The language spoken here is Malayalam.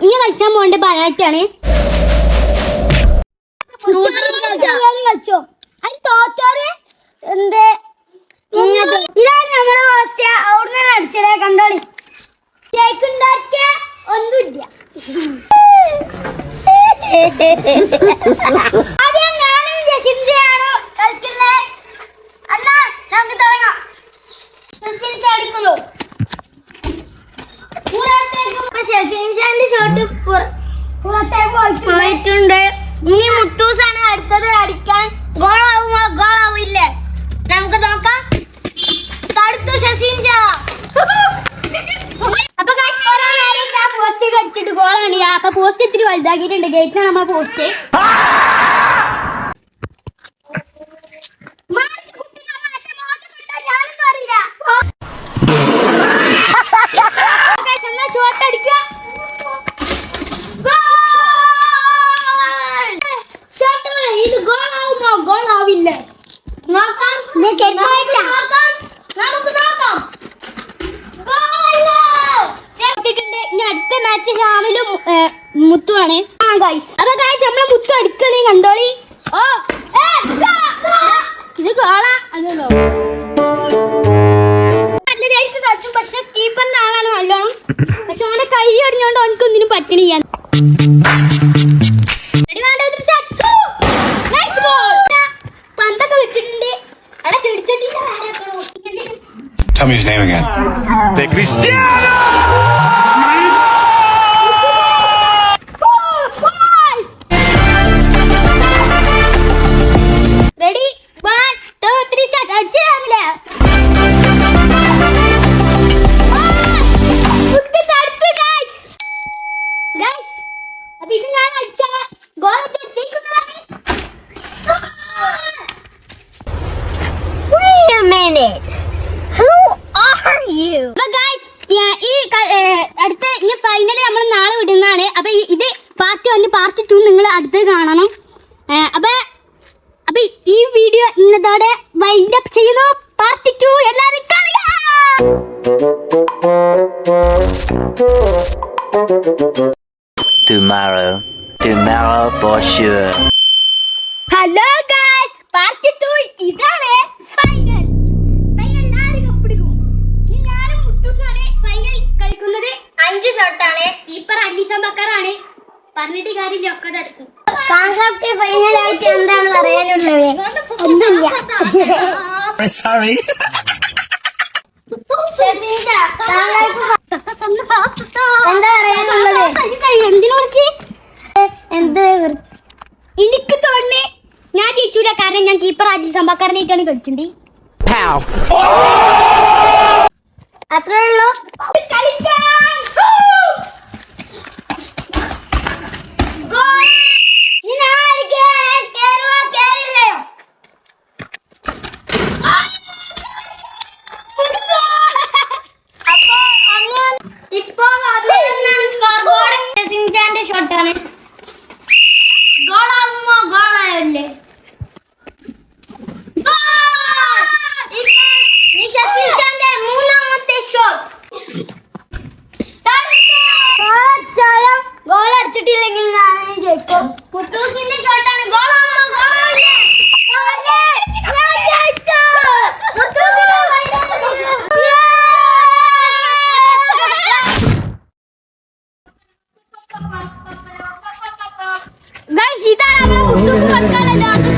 ഇനി കളിച്ചാൻ പോകേണ്ട പഴയട്ടാണ്. കളിച്ചോ അത് തോറ്റോര് എന്ത് ഇതാണ് നമ്മളെ ഫസ്റ്റ് അവിടുന്ന് അടിച്ചതേ കണ്ടോളി. കേക്ക് ഉണ്ടാക്കിയ ഒന്നുമില്ല. ആദ്യം ഞാനും ജസിൻജയാണ് കളിക്കുന്നത്. എന്നാ നമുക്ക് തുടങ്ങാം. ജസിൻജ അടിക്കുന്നു. ജസിൻജാന്റെ ഷോട്ട് പുറത്തേക്ക് പോയിട്ടുണ്ട്. ഇനി മുത്തൂസാണ് അടുത്തത് അടിക്കാൻ. ഗോളാവുമോ? ഗോളാവില്ലേ? നമുക്ക് നോക്കാം. തടുത്തു ശശീൻജ. അപ്പൊ പോസ്റ്റ് അടിച്ചിട്ട് ഗോളാണ്. അപ്പൊ പോസ്റ്റ് ഇത്തിരി വലുതാക്കിയിട്ടുണ്ട്. ഗേറ്റിനാണ് നമ്മളെ പോസ്റ്റ്. ഇത് ഗോളാവുമോ? ഗോളാവില്ലേ? നോക്കാം. നമുക്ക് നോക്കാം. ഇനി അടുത്ത മാച്ച് ഷാമിലും മുത്തുവാണ്. അപ്പൊ ഗൈസ് നമ്മളെ മുത്തു അടുക്കണേ കണ്ടോളി. ഓ ഇത് ഗോളാ. അതല്ലോ നല്ല ദേശത്ത് കളിച്ചും. പക്ഷെ കീപ്പറിന്റെ ആളാണ് നല്ലോണം. പക്ഷെ അവനെ കൈ അടിഞ്ഞോണ്ട് അവനക്ക് ഒന്നിനും പറ്റണില്ല. പന്തൊക്കെ വെച്ചിട്ടുണ്ട്. അവിടെ ചെടിച്ചട്ടിന്റെ Tell me his name again. De Cristiano! Ready? 1, 2, 3, start. അടിച്ചേ രാവിലെ. അപ്പൊ ഇത് ഞാൻ അടിച്ച goal Wait a minute. Who are you? But guys, ഈ അടുത്ത ഇനി ഫൈനൽ നമ്മൾ നാളെ വിടുന്നതാണ്. അപ്പൊ ഇത് പാർട്ട് 1 പാർട്ട് 2 നിങ്ങൾ അടുത്ത് കാണണം. അപ്പൊ ഈ വീഡിയോ ഇന്നതോടെ വൈൻഡ് അപ്പ് ചെയ്യുന്നു. പാർട്ട് 2 എല്ലാവരും കാണുക. Tomorrow for sure. Hello guys, part 2 ഇതാണ് ഫൈനൽ. ഫൈനൽ ആരും കപ്പെടുക്കും. ഞാനും മുത്തൂസാണ് ഫൈനൽ കളിക്കുന്നത്. 5 ഷോട്ടാണ്. കീപ്പർ അലീസ ബക്കറാണ്. പറഞ്ഞിട്ട് കാര്യമില്ല, ഒക്കെ തടുക്കും. താങ്കൾക്ക് ഫൈനൽ ആയിട്ട് എന്താണ് പറയാനുള്ളത്? ഒന്നുമില്ല. Sorry. എന്താ പറയാനുള്ളത്? എന്തിനെക്കുറിച്ച്? എനിക്ക് തോന്നി ഞാൻ ജയിച്ചൂല. കാരണം ഞാൻ കീപ്പർ ആദ്യം സംഭവക്കാരനായിട്ടാണ് കളിച്ചിട്ടുണ്ട്. അത്രേ ഉള്ളൂ. ഷോട്ടാണ്. ഗോളാവുമോ? ഗോളായല്ലേ? മൂന്നാമത്തെ ഷോട്ട്. ഗോൾ അടിച്ചിട്ടില്ലെങ്കിൽ ഞാൻ ജയിക്കും. മുത്തൂസിന്റെ ഷോട്ടാണ്. ഗോളാവുമോ? ഗോളാവില്ലേ? ഗൈസ് ഇതാണ് നമ്മുടെ മുത്തൂസ് കളിക്കാനല്ലോ. അത്